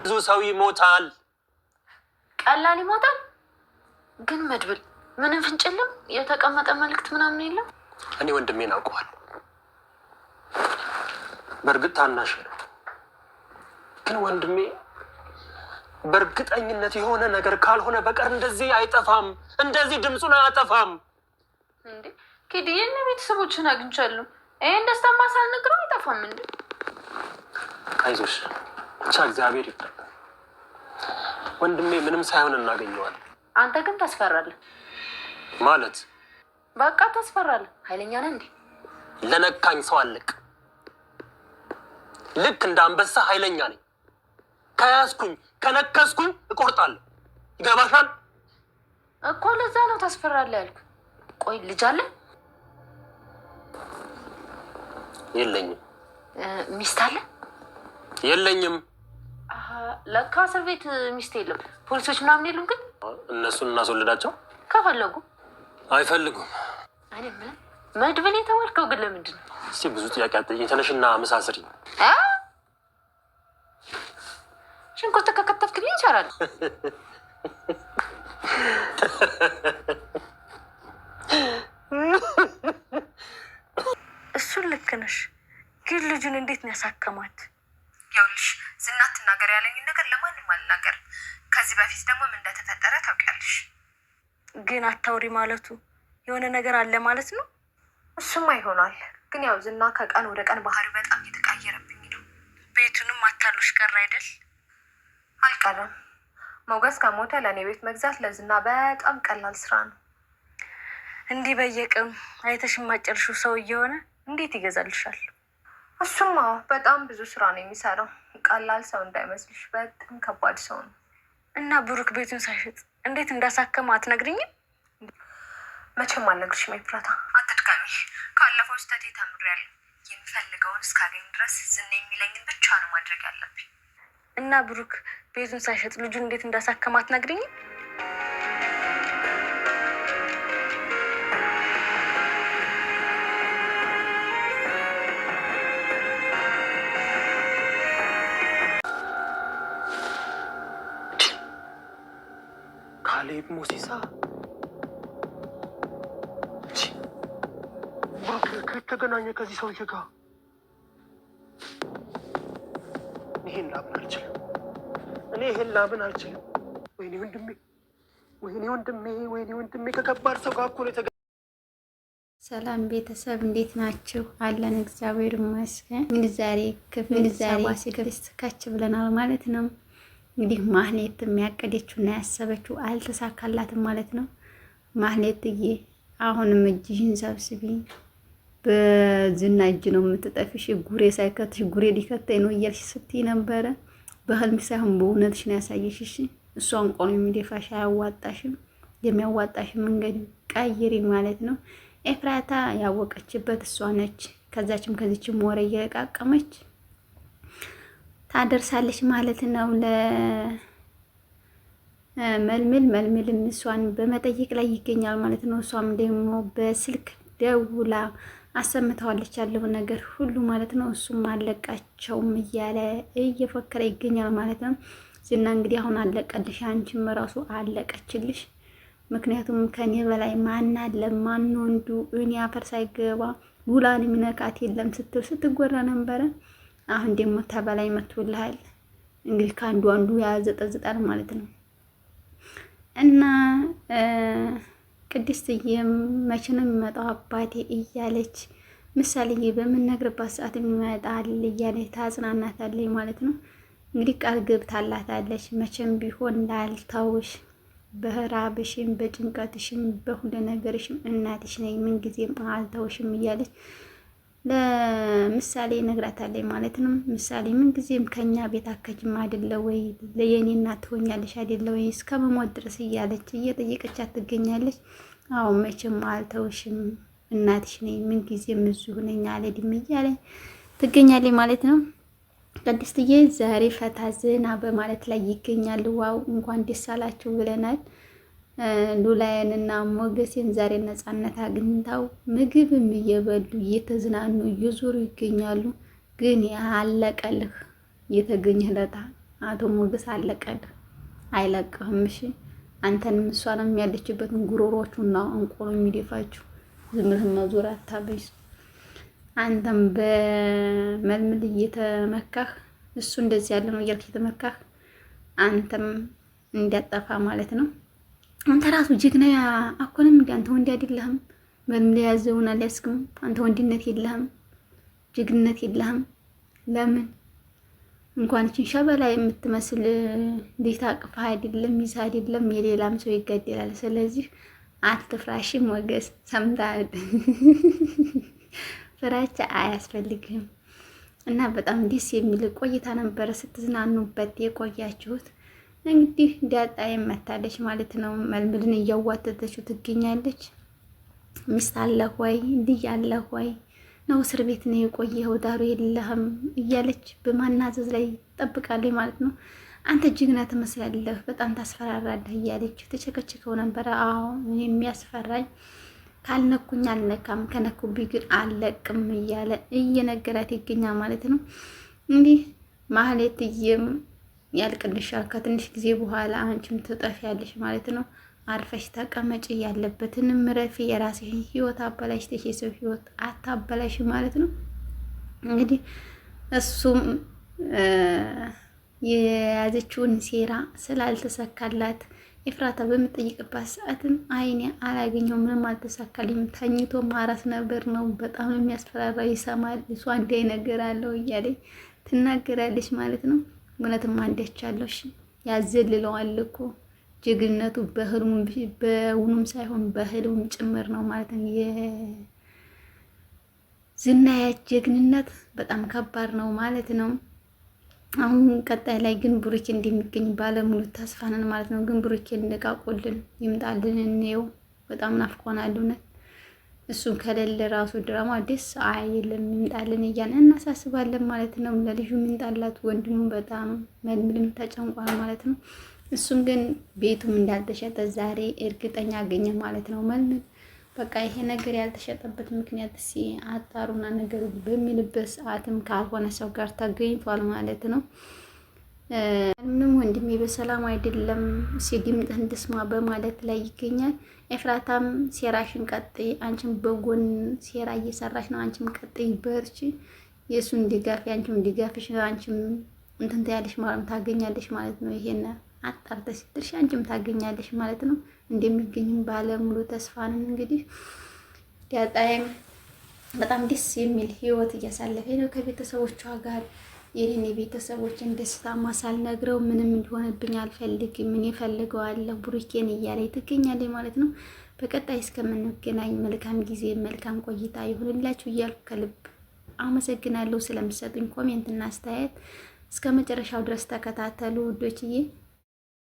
ብዙ ሰው ይሞታል። ቀላል ይሞታል። ግን መድብል ምንም ፍንጭልም የተቀመጠ መልእክት ምናምን የለም። እኔ ወንድሜን አውቀዋለሁ። በእርግጥ ታናሽ ነው፣ ግን ወንድሜ በእርግጠኝነት የሆነ ነገር ካልሆነ በቀር እንደዚህ አይጠፋም። እንደዚህ ድምፁን አያጠፋም። እንዴ ኪድዬ እና ቤተሰቦችን አግኝቻለሁ። ይሄን ደስታማ ሳልነግረው አይጠፋም እንዴ? አይዞሽ ብቻ እግዚአብሔር ይፍታ። ወንድሜ ምንም ሳይሆን እናገኘዋለን። አንተ ግን ታስፈራለህ። ማለት በቃ ታስፈራለህ። ኃይለኛ ነህ እንዴ? ለነካኝ ሰው አለቅ። ልክ እንደ አንበሳ ኃይለኛ ነኝ። ከያዝኩኝ ከነከስኩኝ እቆርጣለሁ። ይገባሻል እኮ። ለዛ ነው ታስፈራለህ ያልኩ። ቆይ ልጅ አለ? የለኝም። ሚስት አለ? የለኝም። ለካ እስር ቤት ሚስት የለም። ፖሊሶች ምናምን የሉም? ግን እነሱን እናስወልዳቸው ከፈለጉ። አይፈልጉም። እኔ ምን መድብል የተባልከው ግን ለምንድን ነው? እስቲ ብዙ ጥያቄ አትጠይቂኝ። ተነሽና ምሳ ስሪ። ሽንኩርት ከከተፍክልኝ ይቻላል። እሱን ልክ ነሽ፣ ግን ልጁን እንዴት ነው ያሳከማት? ያውልሽ ዝናት ትናገር ያለኝን ነገር ለማንም አልናገር። ከዚህ በፊት ደግሞ ምን እንደተፈጠረ ታውቂያለሽ። ግን አታውሪ ማለቱ የሆነ ነገር አለ ማለት ነው። እሱማ ይሆናል፣ ግን ያው ዝና ከቀን ወደ ቀን ባህሪው በጣም እየተቀየረብኝ ነው። ቤቱንም አታሉሽ ቀር አይደል? አልቀረም። ሞገስ ከሞተ ለእኔ ቤት መግዛት ለዝና በጣም ቀላል ስራ ነው። እንዲህ በየቀኑ አይተሽ የማጨርሽው ሰው እየሆነ እንዴት ይገዛልሻል? እሱማ በጣም ብዙ ስራ ነው የሚሰራው። ቀላል ሰው እንዳይመስልሽ፣ በጣም ከባድ ሰው ነው። እና ብሩክ ቤቱን ሳይሸጥ እንዴት እንዳሳከመ አትነግሪኝም? መቼም አልነግርሽም ኤፍራታ፣ አትድከሚ። ካለፈው ስህተቴ ተምሬያለሁ። የምፈልገውን እስካገኝ ድረስ ዝና የሚለኝን ብቻ ነው ማድረግ ያለብኝ። እና ብሩክ ቤቱን ሳይሸጥ ልጁን እንዴት እንዳሳከመ አትነግሪኝም? ካሌብ ሞሲሳ ብሩክ ከተገናኘ ከዚህ ሰውዬ ጋር ይሄን ላምን አልችልም። እኔ ይሄን ላምን አልችልም። ወይኔ ወንድሜ፣ ወይኔ ወንድሜ፣ ወይኔ ወንድሜ ከከባድ ሰው ጋር እኮ ነው የተገናኘው። ሰላም ቤተሰብ እንዴት ናችሁ? አለን እግዚአብሔር ይመስገን። እንግዲህ ዛሬ ክፍል 76 ካች ብለናል ማለት ነው። እንግዲህ ማህሌት የሚያቀደችውና ያሰበችው አልተሳካላትም ማለት ነው። ማህሌትዬ አሁንም እጅሽን ሰብስቢ፣ በዝና እጅ ነው የምትጠፊሽ። ጉሬ ሳይከትሽ ጉሬ ሊከተኝ ነው እያልሽ ስትይ ነበረ። በህልም ሳይሆን በእውነትሽ ነው ያሳየሽሽ። እሷን ቆም የሚደፋሽ አያዋጣሽም። የሚያዋጣሽ መንገድ ቀይሪ ማለት ነው። ኤፍራታ ያወቀችበት እሷ ነች። ከዛችም ከዚችም ወሬ እየለቃቀመች ታደርሳለች ማለት ነው። መልምልም እሷን በመጠየቅ ላይ ይገኛል ማለት ነው። እሷም ደግሞ በስልክ ደውላ አሰምተዋለች ያለው ነገር ሁሉ ማለት ነው። እሱም አለቃቸውም እያለ እየፎከረ ይገኛል ማለት ነው። ዝና እንግዲህ አሁን አለቀልሽ፣ አንቺም ራሱ አለቀችልሽ። ምክንያቱም ከኔ በላይ ማን አለ? ማን ወንዱ? እኔ አፈር ሳይገባ ሉላን የሚነካት የለም ስትል ስትጎራ ነበረ። አሁን ደግሞ ተበላይ መጥቶልሃል። እንግዲህ ከአንዱ አንዱ ያዘጠዝጣል ማለት ነው። እና ቅድስትዬም መቼ ነው የሚመጣው አባቴ እያለች ምሳሌዬ በምንነግርባት ሰዓት የሚመጣል እያለች ታጽናናታለች ማለት ነው። እንግዲህ ቃል ገብታላታለች መቼም ቢሆን ላልተውሽ፣ በራብሽም በጭንቀትሽም በሁሉ ነገርሽም እናትሽ ነኝ፣ ምንጊዜም አልተውሽም እያለች ለምሳሌ ነግራታለች ማለት ነው። ምሳሌ ምንጊዜም ከኛ ቤት አከጅም አይደለ ወይ? ለየኔ እናት ትሆኛለሽ አይደለ ወይ? እስከ መሞት ድረስ እያለች እየጠየቀቻት ትገኛለች። አዎ መቼም አልተውሽም፣ እናትሽ ነኝ፣ ምንጊዜም እዚሁ ነኝ አልሄድም እያለች ትገኛለች ማለት ነው። ቅድስትዬ ዛሬ ፈታ ዘና በማለት ላይ ይገኛሉ። ዋው እንኳን ደስ አላችሁ ብለናል። ሉላዬንና ሞገሴን ዛሬ ነፃነት አግኝተው ምግብም እየበሉ እየተዝናኑ እየዞሩ ይገኛሉ። ግን ያለቀልህ የተገኘ ለታ አቶ ሞገስ አለቀል አይለቅህም። እሺ አንተንም እሷንም ያለችበትን ጉሮሮቹና እንቆሎ የሚደፋችሁ ዝም ብለህ መዞር አታበይስ። አንተም በመልምል እየተመካህ እሱ እንደዚህ ያለ ነው እያልክ እየተመካህ አንተም እንዲያጠፋ ማለት ነው። አንተ ራሱ ጀግና አኮንም እንዴ? አንተ ወንድ አይደለህም? መልምል ያዘውና አልያዝክም? አንተ ወንድነት የለህም፣ ጀግንነት የለህም። ለምን እንኳን እቺን ሸበላ የምትመስል እንዴት አቅፋ አይደለም ይዛ አይደለም የሌላም ሰው ይገደላል። ስለዚህ አትፍራሽ ሞገስ፣ ሰምተሃል? ፍራቻ አያስፈልግም። እና በጣም ደስ የሚል ቆይታ ነበረ ስትዝናኑበት የቆያችሁት። እንግዲህ ዳጣ መታለች ማለት ነው። መልምልን እያዋተተችው ትገኛለች። ሚስት አለህ ወይ? ልጅ አለህ ወይ? ነው እስር ቤት ነው የቆየኸው? ዳሩ የለህም እያለች በማናዘዝ ላይ ጠብቃለች ማለት ነው። አንተ ጀግና ትመስላለህ፣ በጣም ታስፈራራለህ እያለች ተቸከቸከው ነበረ። አዎ የሚያስፈራኝ ካልነኩኝ አልነካም፣ ከነኩብኝ ግን አልለቅም እያለ እየነገራት ይገኛል ማለት ነው። እንዲህ ማህሌትዬም ያልቅልሻል፣ ከትንሽ ጊዜ በኋላ አንቺም ትጠፊያለሽ ማለት ነው። አርፈሽ ተቀመጪ፣ ያለበትን ምረፊ፣ የራስሽን ህይወት አበላሽተሽ የሰው ህይወት አታበላሽ ማለት ነው። እንግዲህ እሱም የያዘችውን ሴራ ስላልተሳካላት ኤፍራታ በምጠይቅባት ሰዓትም አይኔ አላገኘው፣ ምንም አልተሳካልኝም፣ ተኝቶ ማራስ ነበር ነው፣ በጣም የሚያስፈራራ፣ ይሰማል፣ እሱ አንዴ ነገር አለው እያለች ትናገራለች ማለት ነው። እውነትም አንዴቻለሁ፣ እሺ ያዘልለዋል እኮ ጀግንነቱ በእውኑም ሳይሆን በህልሙም ጭምር ነው ማለት ነው። የዝናያት ጀግንነት በጣም ከባድ ነው ማለት ነው። አሁን ቀጣይ ላይ ግን ብሩኬ እንደሚገኝ ባለሙሉ ተስፋ ነን ማለት ነው። ግን ብሩኬ እንደቃቆልን ይምጣልን፣ እንየው። በጣም ናፍቆናል እውነት። እሱም ከሌለ ራሱ ድራማ ደስ አይልም። ይምጣልን እያልን እናሳስባለን ማለት ነው። ለልጁ ይምጣላት። ወንድሙ በጣም መልምልም ተጨንቋል ማለት ነው። እሱም ግን ቤቱም እንዳልተሸጠ ዛሬ እርግጠኛ አገኘ ማለት ነው። መልምል በቃ ይሄ ነገር ያልተሸጠበት ምክንያት አጣሩና ነገር በሚልበት ሰዓትም ካልሆነ ሰው ጋር ተገኝቷል ማለት ነው። ምንም ወንድሜ በሰላም አይደለም ሲድምጥህ እንድስማ በማለት ላይ ይገኛል። ኤፍራታም ሴራሽን ቀጥይ፣ አንቺም በጎን ሴራ እየሰራሽ ነው፣ አንቺም ቀጥይ በርቺ፣ የእሱን ድጋፍ አንቺም ድጋፍሽ አንቺም እንትን ታያለሽ ማለት ታገኛለሽ ማለት ነው። ይሄን አጣርተሽ ስትልሽ አንቺም ታገኛለሽ ማለት ነው። እንደሚገኝም ባለሙሉ ተስፋ ነን። እንግዲህ ዳጣዬም በጣም ደስ የሚል ህይወት እያሳለፈ ነው ከቤተሰቦቿ ጋር። የኔ ቤተሰቦችን ደስታ ማሳልነግረው ምንም እንዲሆንብኝ አልፈልግም፣ ምን እፈልገዋለሁ ብሩኬን እያለች ትገኛለች ማለት ነው። በቀጣይ እስከምንገናኝ መልካም ጊዜ መልካም ቆይታ ይሁንላችሁ እያልኩ ከልብ አመሰግናለሁ ስለምሰጡኝ ኮሜንትና አስተያየት። እስከ መጨረሻው ድረስ ተከታተሉ ውዶችዬ።